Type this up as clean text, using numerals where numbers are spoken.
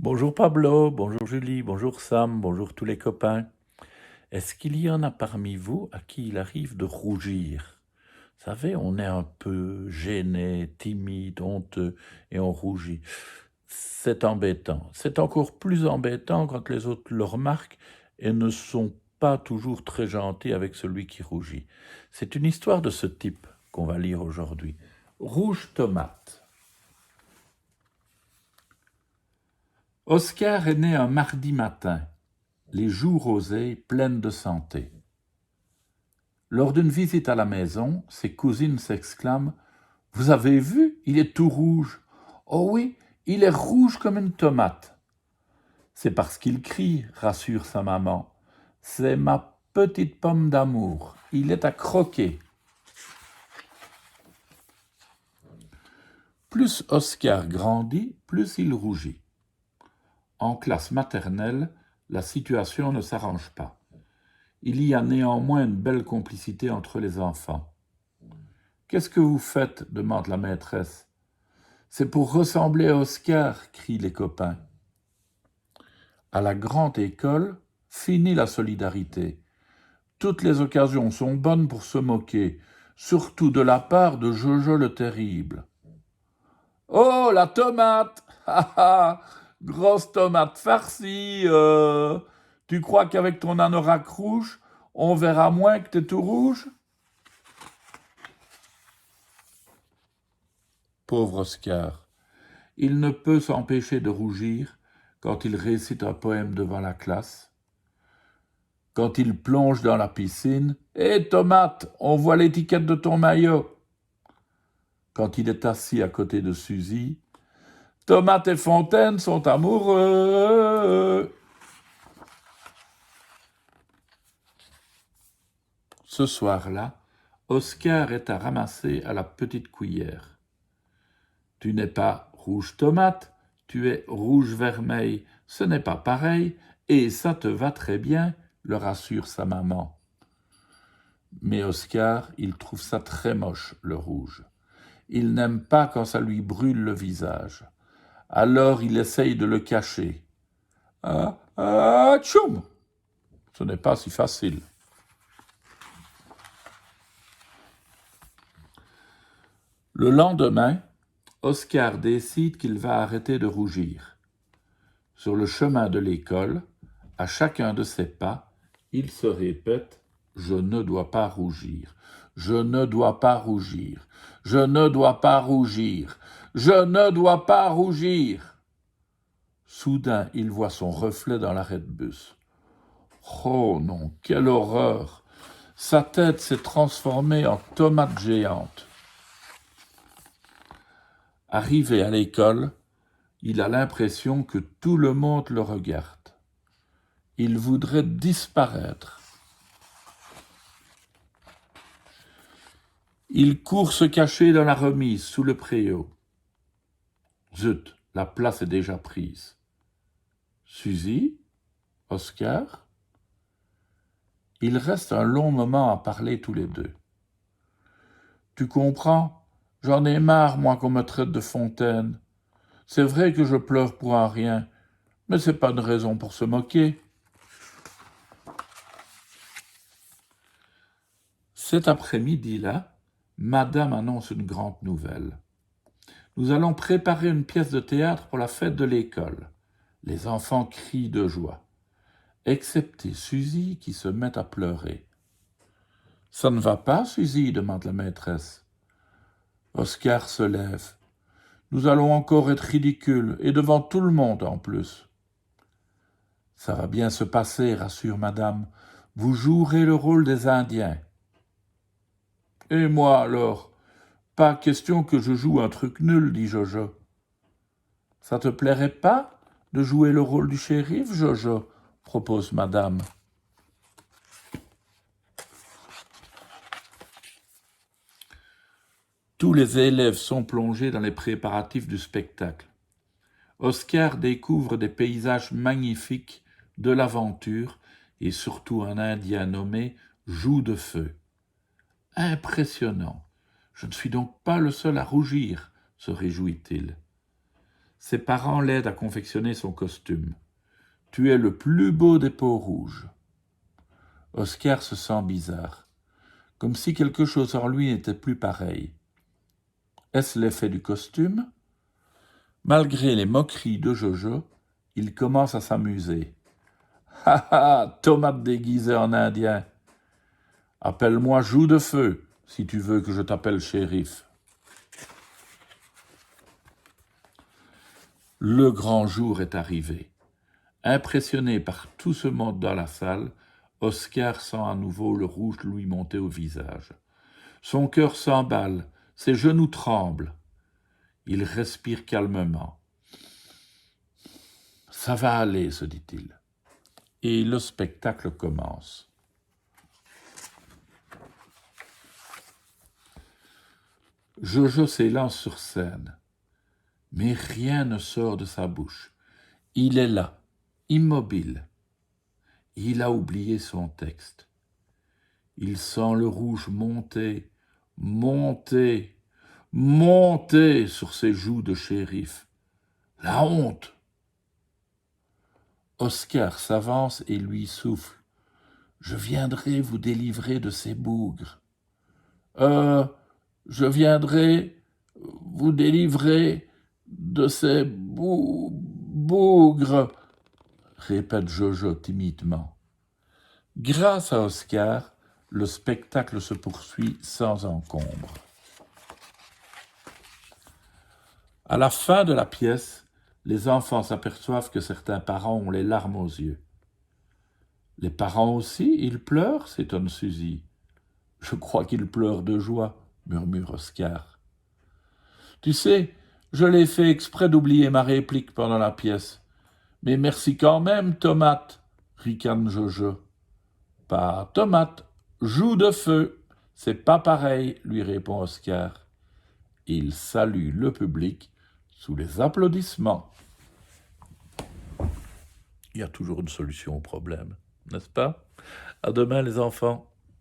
Bonjour Pablo, bonjour Julie, bonjour Sam, bonjour tous les copains. Est-ce qu'il y en a parmi vous à qui il arrive de rougir? Vous savez, on est un peu gêné, timide, honteux et on rougit. C'est embêtant. C'est encore plus embêtant quand les autres le remarquent et ne sont pas toujours très gentils avec celui qui rougit. C'est une histoire de ce type qu'on va lire aujourd'hui. Rouge tomate. Oscar est né un mardi matin, les joues rosées, pleines de santé. Lors d'une visite à la maison, ses cousines s'exclament « Vous avez vu, il est tout rouge. Oh oui, il est rouge comme une tomate. » C'est parce qu'il crie, rassure sa maman. C'est ma petite pomme d'amour, il est à croquer. Plus Oscar grandit, plus il rougit. En classe maternelle, la situation ne s'arrange pas. Il y a néanmoins une belle complicité entre les enfants. « Qu'est-ce que vous faites » demande la maîtresse. « C'est pour ressembler à Oscar » crient les copains. À la grande école, fini la solidarité. Toutes les occasions sont bonnes pour se moquer, surtout de la part de Jojo le Terrible. « Oh, la tomate ! Ha ha ! Grosse tomate farcie Tu crois qu'avec ton anorak rouge, on verra moins que t'es tout rouge ?» Pauvre Oscar, il ne peut s'empêcher de rougir quand il récite un poème devant la classe, quand il plonge dans la piscine. « Hé, tomate, on voit l'étiquette de ton maillot !» Quand il est assis à côté de Suzy. « Tomate et Fontaine sont amoureux !» Ce soir-là, Oscar est à ramasser à la petite cuillère. « Tu n'es pas rouge tomate, tu es rouge vermeil, ce n'est pas pareil, et ça te va très bien, » le rassure sa maman. Mais Oscar, il trouve ça très moche, le rouge. Il n'aime pas quand ça lui brûle le visage. Alors il essaye de le cacher. Tchoum ! Ce n'est pas si facile. Le lendemain, Oscar décide qu'il va arrêter de rougir. Sur le chemin de l'école, à chacun de ses pas, il se répète « Je ne dois pas rougir, je ne dois pas rougir, je ne dois pas rougir, je ne dois pas rougir !» Soudain, il voit son reflet dans l'arrêt de bus. Oh non, quelle horreur! Sa tête s'est transformée en tomate géante. Arrivé à l'école, il a l'impression que tout le monde le regarde. Il voudrait disparaître. Il court se cacher dans la remise, sous le préau. Zut, la place est déjà prise. Suzy, Oscar. Ils restent un long moment à parler tous les deux. Tu comprends, j'en ai marre, moi, qu'on me traite de fontaine. C'est vrai que je pleure pour un rien, mais c'est pas une raison pour se moquer. Cet après-midi-là, Madame annonce une grande nouvelle. Nous allons préparer une pièce de théâtre pour la fête de l'école. Les enfants crient de joie, excepté Suzy qui se met à pleurer. « Ça ne va pas, Suzy ?» demande la maîtresse. Oscar se lève. « Nous allons encore être ridicules, et devant tout le monde en plus. »« Ça va bien se passer, rassure Madame. Vous jouerez le rôle des Indiens. »« Et moi alors ? Pas question que je joue un truc nul, dit Jojo. »« Ça te plairait pas de jouer le rôle du shérif, Jojo ?» propose Madame. Tous les élèves sont plongés dans les préparatifs du spectacle. Oscar découvre des paysages magnifiques, de l'aventure et surtout un Indien nommé Joue de Feu. Impressionnant. Je ne suis donc pas le seul à rougir, se réjouit-il. Ses parents l'aident à confectionner son costume. Tu es le plus beau des peaux rouges. Oscar se sent bizarre, comme si quelque chose en lui n'était plus pareil. Est-ce l'effet du costume? Malgré les moqueries de Jojo, il commence à s'amuser. « Ha ha, tomate déguisée en indien. Appelle-moi Joue de Feu, si tu veux que je t'appelle shérif. » Le grand jour est arrivé. Impressionné par tout ce monde dans la salle, Oscar sent à nouveau le rouge lui monter au visage. Son cœur s'emballe, ses genoux tremblent. Il respire calmement. « Ça va aller, se dit-il. » Et le spectacle commence. Jojo s'élance sur scène, mais rien ne sort de sa bouche. Il est là, immobile. Il a oublié son texte. Il sent le rouge monter, monter, monter sur ses joues de shérif. La honte! Oscar s'avance et lui souffle. « Je viendrai vous délivrer de ces bougres. Je viendrai vous délivrer de ces bougres, répète Jojo timidement. Grâce à Oscar, le spectacle se poursuit sans encombre. À la fin de la pièce, les enfants s'aperçoivent que certains parents ont les larmes aux yeux. « Les parents aussi, ils pleurent ?» s'étonne Suzy. « Je crois qu'ils pleurent de joie, » murmure Oscar. « Tu sais, je l'ai fait exprès d'oublier ma réplique pendant la pièce. Mais merci quand même, tomate, ricane Jojo. Pas tomate, Joue de Feu, c'est pas pareil, lui répond Oscar. Il salue le public sous les applaudissements. Il y a toujours une solution au problème, n'est-ce pas? À demain les enfants.